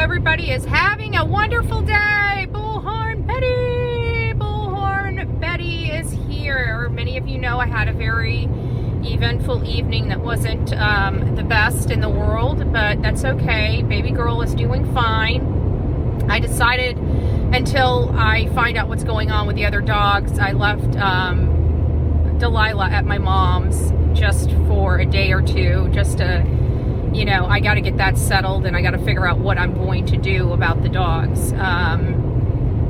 everybody is having a wonderful day. Bullhorn Betty! Bullhorn Betty is here. Many of you know I had a very eventful evening that wasn't the best in the world, but that's okay. Baby girl is doing fine. I decided until I find out what's going on with the other dogs, I left Delilah at my mom's just for a day or two, just to, you know, I got to get that settled and I got to figure out what I'm going to do about the dogs.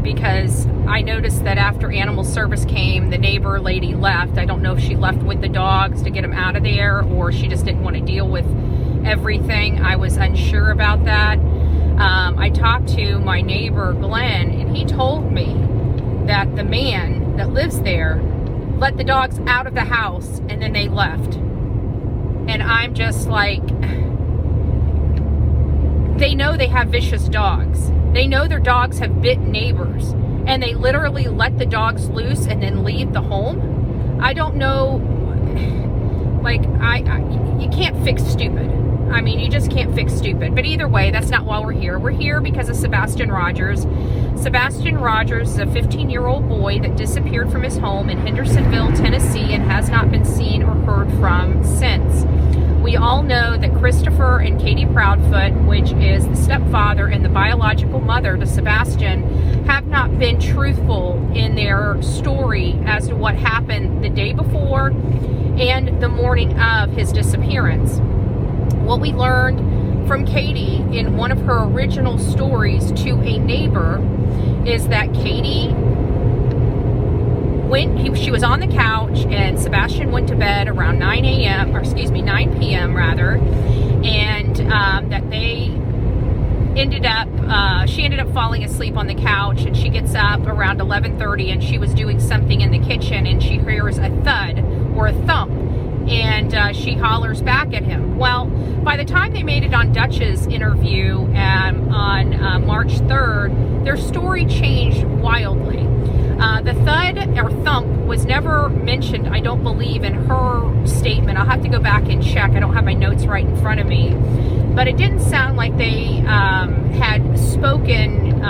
Because I noticed that after animal service came, the neighbor lady left. I don't know if she left with the dogs to get them out of there or she just didn't want to deal with everything. I was unsure about that. I talked to my neighbor, Glenn, and he told me that the man that lives there let the dogs out of the house and then they left. And I'm just like, they know they have vicious dogs. They know their dogs have bit neighbors, and they literally let the dogs loose and then leave the home. I don't know, like, you can't fix stupid. I mean, you just can't fix stupid. But either way, that's not why we're here. We're here because of Sebastian Rogers. Sebastian Rogers is a 15-year-old boy that disappeared from his home in Hendersonville, Tennessee, and has not been seen or heard from since. We all know that Christopher and Katie Proudfoot, which is the stepfather and the biological mother to Sebastian, have not been truthful in their story as to what happened the day before and the morning of his disappearance. What we learned from Katie in one of her original stories to a neighbor is that Katie she was on the couch and Sebastian went to bed around 9 p.m. rather, and that they she ended up falling asleep on the couch, and she gets up around 11:30 and she was doing something in the kitchen and she hears a thud or a thump, and she hollers back at him. Well, by the time they made it on Dutch's interview on March 3rd, their story changed wildly. The thud or thump was never mentioned, I don't believe, in her statement. I'll have to go back and check. I don't have my notes right in front of me. But it didn't sound like they had spoken,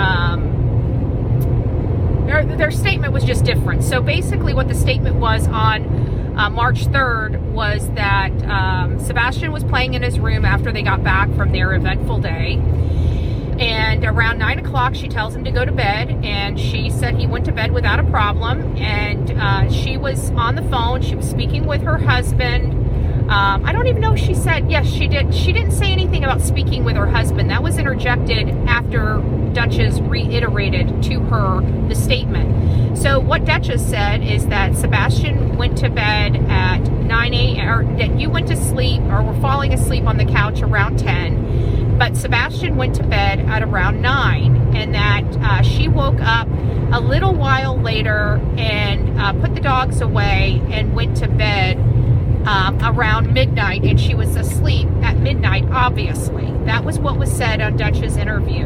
their statement was just different. So basically what the statement was on March 3rd was that Sebastian was playing in his room after they got back from their eventful day. And around 9 o'clock, she tells him to go to bed, and she said he went to bed without a problem. And she was on the phone. She was speaking with her husband. I don't even know if she said, yes, she did. She didn't say anything about speaking with her husband. That was interjected after Duchess reiterated to her the statement. So what Duchess said is that Sebastian went to bed at 9 a.m., or that you went to sleep or were falling asleep on the couch around 10. But Sebastian went to bed at around 9, and that she woke up a little while later and put the dogs away and went to bed around midnight, and she was asleep at midnight, obviously. That was what was said on Dutch's interview.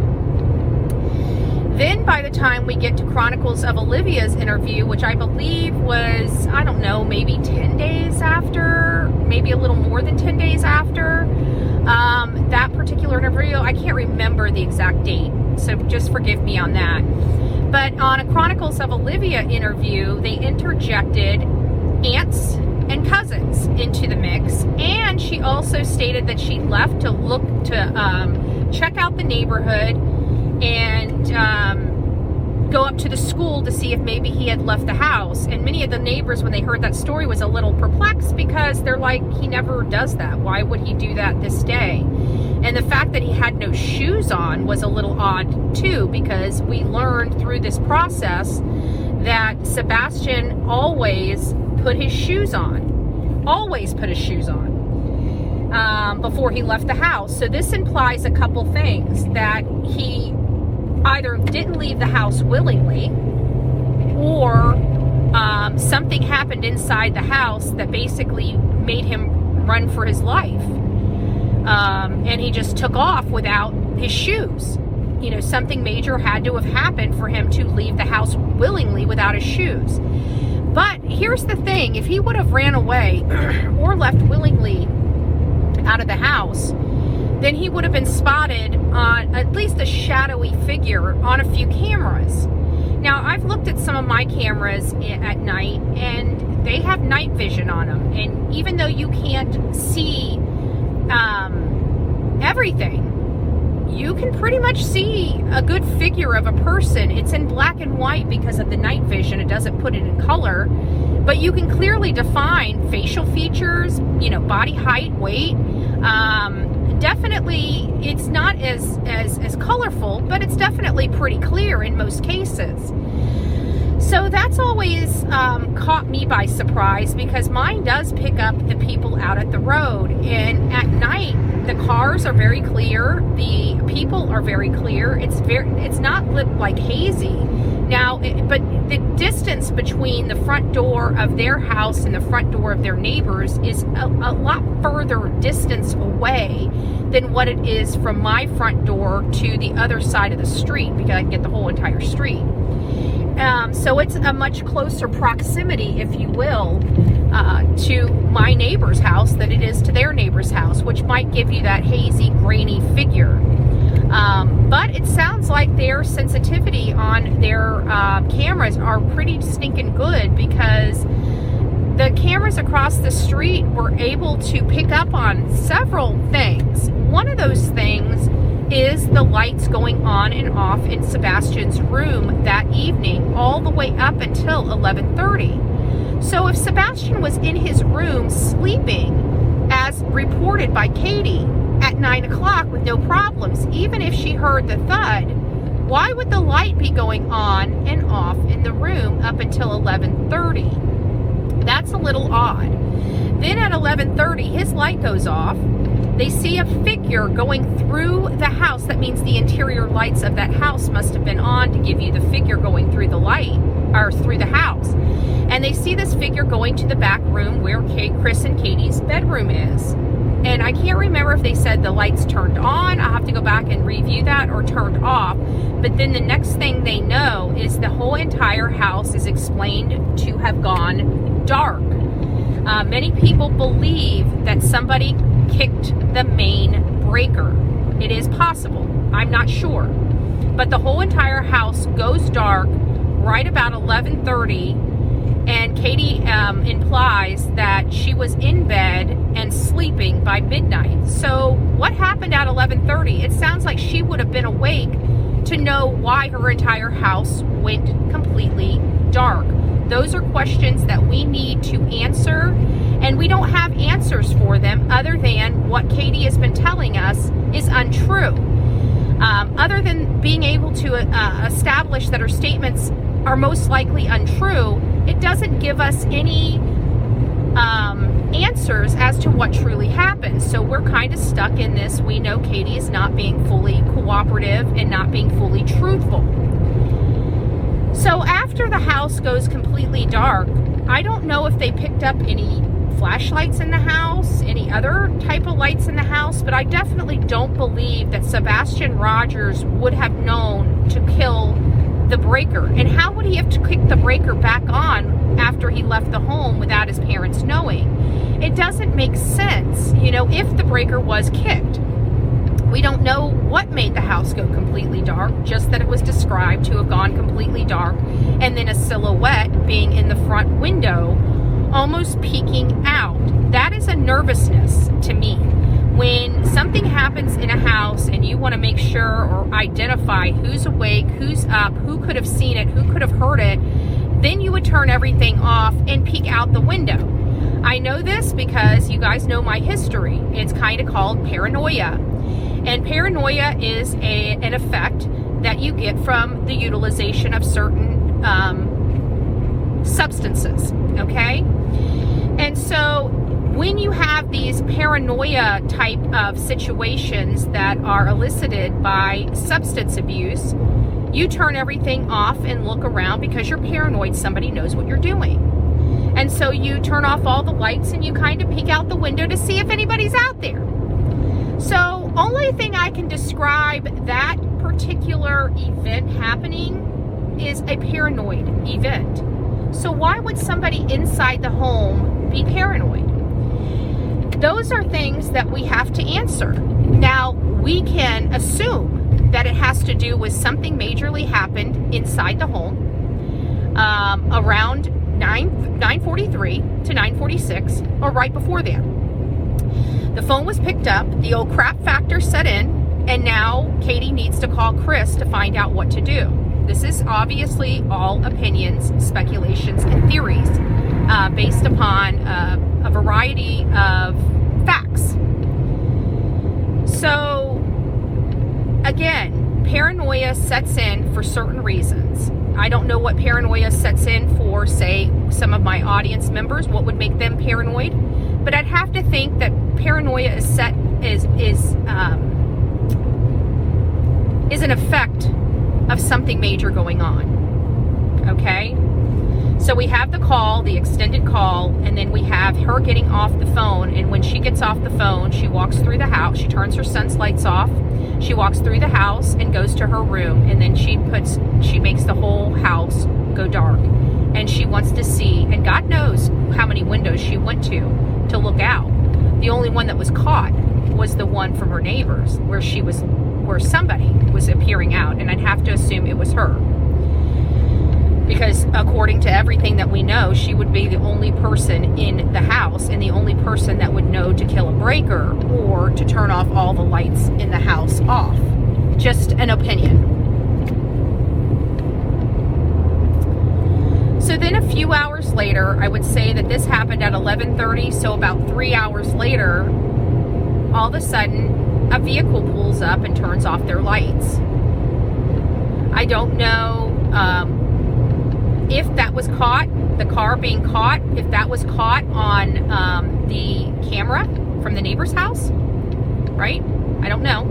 Then by the time we get to Chronicles of Olivia's interview, which I believe was, I don't know, maybe 10 days after, maybe a little more than 10 days after, that particular interview, I can't remember the exact date, so just forgive me on that. But on a Chronicles of Olivia interview, they interjected aunts and cousins into the mix, and she also stated that she left to look to check out the neighborhood and go up to the school to see if maybe he had left the house. And many of the neighbors, when they heard that story, was a little perplexed because they're like, he never does that. Why would he do that this day? And the fact that he had no shoes on was a little odd too, because we learned through this process that Sebastian always put his shoes on. Always put his shoes on before he left the house. So this implies a couple things, that he either didn't leave the house willingly, or something happened inside the house that basically made him run for his life. And he just took off without his shoes. You know, something major had to have happened for him to leave the house willingly without his shoes. But here's the thing, if he would have ran away or left willingly out of the house, then he would have been spotted on at least a shadowy figure on a few cameras. Now, I've looked at some of my cameras at night, and they have night vision on them. And even though you can't see everything, you can pretty much see a good figure of a person. It's in black and white because of the night vision. It doesn't put it in color, but you can clearly define facial features, you know, body height, weight. Definitely, it's not as colorful, but it's definitely pretty clear in most cases. So that's always caught me by surprise, because mine does pick up the people out at the road. And at night, the cars are very clear, the people are very clear. It's not lit like hazy. Now, but the distance between the front door of their house and the front door of their neighbors is a lot further distance away than what it is from my front door to the other side of the street, because I can get the whole entire street. So it's a much closer proximity, if you will, to my neighbor's house than it is to their neighbor's house, which might give you that hazy, grainy figure. But it sounds like their sensitivity on their cameras are pretty stinking good, because the cameras across the street were able to pick up on several things. One of those things is the lights going on and off in Sebastian's room that evening, all the way up until 11:30. So if Sebastian was in his room sleeping, as reported by Katie, at 9 o'clock with no problems, even if she heard the thud, why would the light be going on and off in the room up until 11:30? That's a little odd. Then at 11:30, his light goes off. They see a figure going through the house. That means the interior lights of that house must have been on to give you the figure going through the light, or through the house. And they see this figure going to the back room where Chris and Katie's bedroom is. And I can't remember if they said the lights turned on. I'll have to go back and review that, or turned off. But then the next thing they know is the whole entire house is explained to have gone dark. Many people believe that somebody kicked the main breaker. It is possible. I'm not sure. But the whole entire house goes dark right about 11:30. And Katie implies that she was in bed and sleeping by midnight. So what happened at 11:30? It sounds like she would have been awake to know why her entire house went completely dark. Those are questions that we need to answer, and we don't have answers for them other than what Katie has been telling us is untrue. Other than being able to establish that her statements are most likely untrue, it doesn't give us any answers as to what truly happened. So we're kind of stuck in this. We know Katie is not being fully cooperative and not being fully truthful. So after the house goes completely dark, I don't know if they picked up any flashlights in the house, any other type of lights in the house, but I definitely don't believe that Sebastian Rogers would have known to kill the breaker. And how would he have to kick the breaker back on after he left the home without his parents knowing? It doesn't make sense, you know, if the breaker was kicked. We don't know what made the house go completely dark, just that it was described to have gone completely dark, and then a silhouette being in the front window, almost peeking out. That is a nervousness to me. When something happens in a house and you want to make sure or identify who's awake, who's up, who could have seen it, who could have heard it, then you would turn everything off and peek out the window. I know this because you guys know my history. It's kind of called paranoia. And paranoia is an effect that you get from the utilization of certain substances, okay? And so when you have these paranoia type of situations that are elicited by substance abuse, you turn everything off and look around because you're paranoid somebody knows what you're doing. And so you turn off all the lights and you kind of peek out the window to see if anybody's out there. So only thing I can describe that particular event happening is a paranoid event. So why would somebody inside the home be paranoid? those are things that we have to answer. Now, we can assume that it has to do with something majorly happened inside the home around 9:43 to 9:46, or right before that. The phone was picked up, the old crap factor set in, and now Katie needs to call Chris to find out what to do. This is obviously all opinions, speculations, and theories based upon a variety of facts. So, again, paranoia sets in for certain reasons. I don't know what paranoia sets in for, say, some of my audience members, what would make them paranoid. But I'd have to think that paranoia is an effect of something major going on. Okay? So we have the call, the extended call, and then we have her getting off the phone. And when she gets off the phone, she walks through the house. She turns her son's lights off. She walks through the house and goes to her room. And then she makes the whole house go dark. And she wants to see, and God knows how many windows she went to look out. The only one that was caught was the one from her neighbors, where somebody was appearing out. And I'd have to assume it was her. Because according to everything that we know, she would be the only person in the house and the only person that would know to kill a breaker or to turn off all the lights in the house off. Just an opinion. So then a few hours later, I would say that this happened at 11:30, so about 3 hours later, all of a sudden, a vehicle pulls up and turns off their lights. I don't know if that was caught, the car being caught, if that was caught on the camera from the neighbor's house, right? I don't know.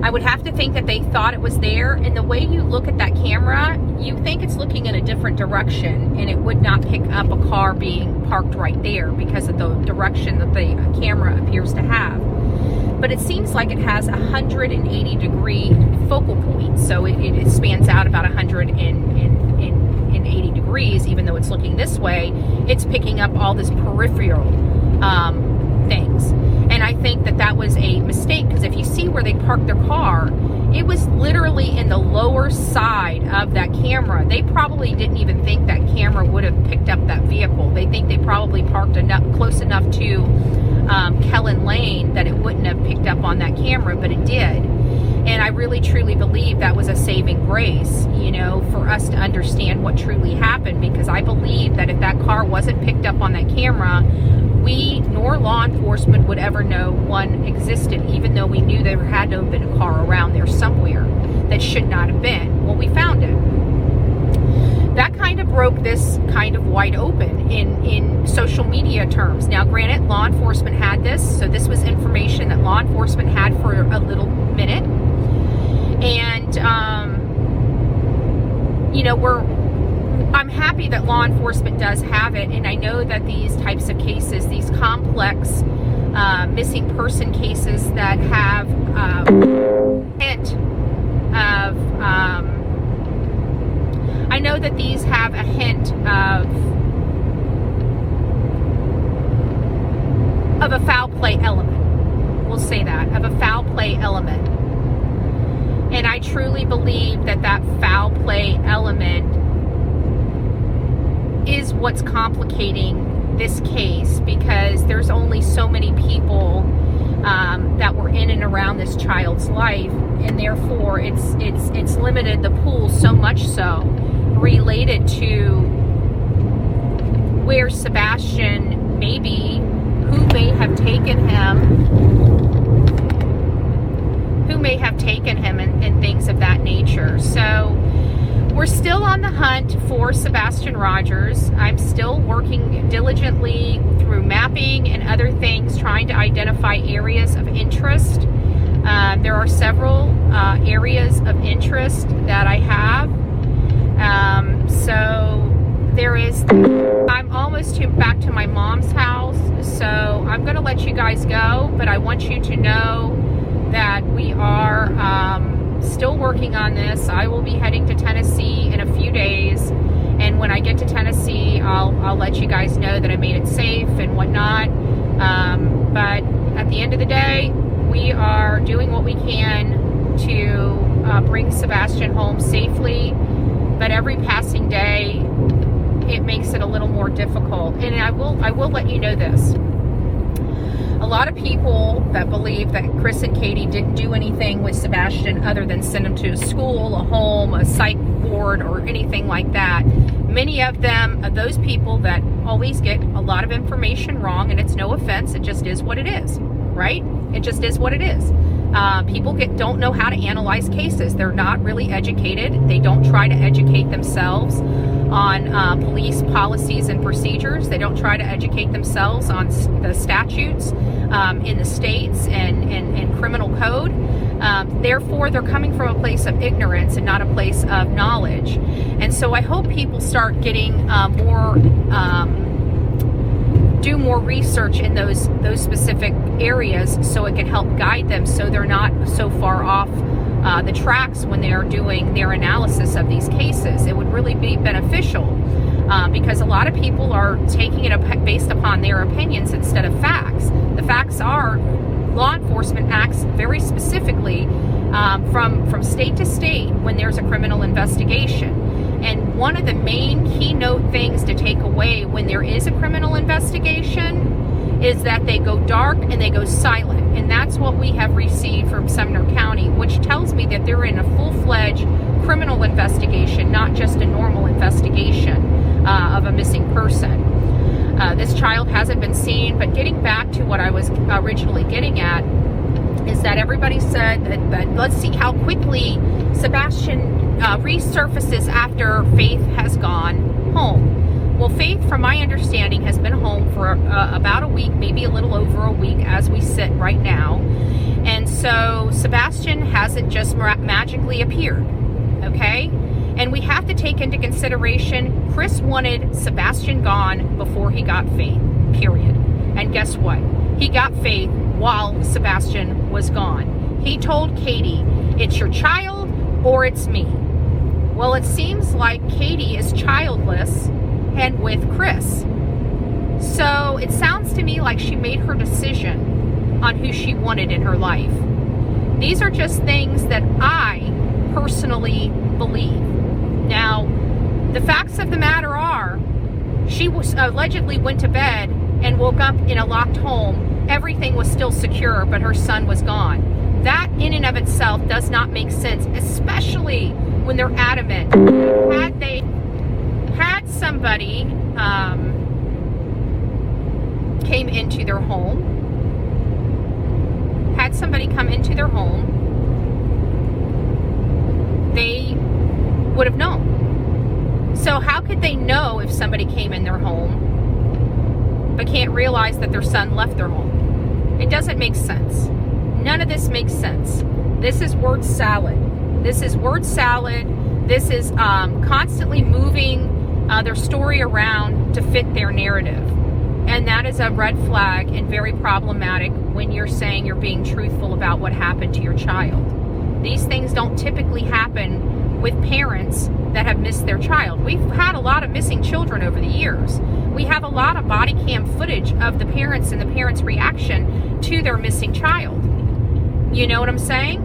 I would have to think that they thought it was there, and the way you look at that camera, you think it's looking in a different direction, and it would not pick up a car being parked right there because of the direction that the camera appears to have. But it seems like it has a 180-degree focal point, so it spans out about 180 degrees. Even though it's looking this way, it's picking up all this peripheral things. And I think that was a mistake, because if you see where they parked their car, it was literally in the lower side of that camera. They probably didn't even think that camera would have picked up that vehicle. They think they probably parked close enough to Kellen Lane that it wouldn't have picked up on that camera, but it did. And I really truly believe that was a saving grace, for us to understand what truly happened, because I believe that if that car wasn't picked up on that camera, we nor law enforcement would ever know one existed, even though we knew there had to have been a car around there somewhere that should not have been. Well, we found it. That kind of broke this kind of wide open in social media terms. Now, granted, law enforcement had this, so this was information that law enforcement had for a little minute. And, I'm happy that law enforcement does have it, and I know that these types of cases, these complex missing person cases that have hint of, I know that these have a hint of a foul play element. We'll say that, of a foul play element. And I truly believe that foul play element is what's complicating this case, because there's only so many people that were in and around this child's life, and therefore it's limited the pool so much so related to where Sebastian may be, who may have taken him and things of that nature. So we're still on the hunt for Sebastian Rogers. I'm still working diligently through mapping and other things, trying to identify areas of interest. There are several areas of interest that I have. So there is, I'm almost back to my mom's house, so I'm going to let you guys go, but I want you to know that we are still working on this. I will be heading to Tennessee in a few days, and when I get to Tennessee, I'll let you guys know that I made it safe and whatnot. But at the end of the day, we are doing what we can to bring Sebastian home safely. But every passing day, it makes it a little more difficult. And I will let you know this. A lot of people that believe that Chris and Katie didn't do anything with Sebastian other than send him to a school, a home, a psych ward, or anything like that. Many of them are those people that always get a lot of information wrong, and it's no offense, it just is what it is, right? It just is what it is. People don't know how to analyze cases. They're not really educated. They don't try to educate themselves on police policies and procedures. They don't try to educate themselves on the statutes in the states and criminal code. Therefore, they're coming from a place of ignorance and not a place of knowledge. And so I hope people start getting do more research in those specific areas so it can help guide them so they're not so far off the tracks when they're doing their analysis of these cases. It would really be beneficial because a lot of people are taking it based upon their opinions instead of facts. The facts are law enforcement acts very specifically from state to state when there's a criminal investigation. And one of the main keynote things to take away when there is a criminal investigation is that they go dark and they go silent. And that's what we have received from Sumner County, which tells me that they're in a full-fledged criminal investigation, not just a normal investigation of a missing person. This child hasn't been seen, but getting back to what I was originally getting at is that everybody said that let's see how quickly Sebastian resurfaces after Faith has gone home. Well, Faith, from my understanding, has been home for about a week, maybe a little over a week as we sit right now. And so Sebastian hasn't just magically appeared, okay? And we have to take into consideration, Chris wanted Sebastian gone before he got Faith, period. And guess what? He got Faith while Sebastian was gone. He told Katie, it's your child or it's me. Well, it seems like Katie is childless and with Chris. So it sounds to me like she made her decision on who she wanted in her life. These are just things that I personally believe. Now, the facts of the matter are, she was allegedly went to bed and woke up in a locked home. Everything was still secure, but her son was gone. That in and of itself does not make sense, especially when they're adamant. Had somebody came into their home, come into their home, they would have known. So how could they know if somebody came in their home but can't realize that their son left their home? It doesn't make sense. None of this makes sense. This is word salad. This is word salad. This is constantly moving their story around to fit their narrative. And that is a red flag and very problematic when you're saying you're being truthful about what happened to your child. These things don't typically happen with parents that have missed their child. We've had a lot of missing children over the years. We have a lot of body cam footage of the parents and the parents' reaction to their missing child. You know what I'm saying?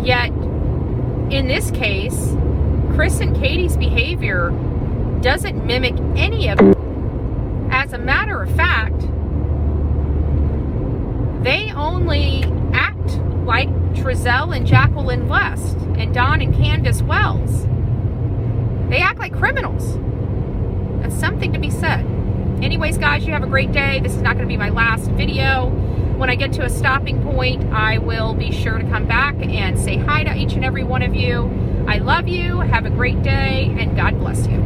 Yet, in this case, Chris and Katie's behavior doesn't mimic any of it. As a matter of fact, they only act like Trezell and Jacqueline West and Don and Candace Wells. They act like criminals. That's something to be said. Anyways, guys, you have a great day. This is not going to be my last video. When I get to a stopping point, I will be sure to come back and say hi to each and every one of you. I love you. Have a great day, and God bless you.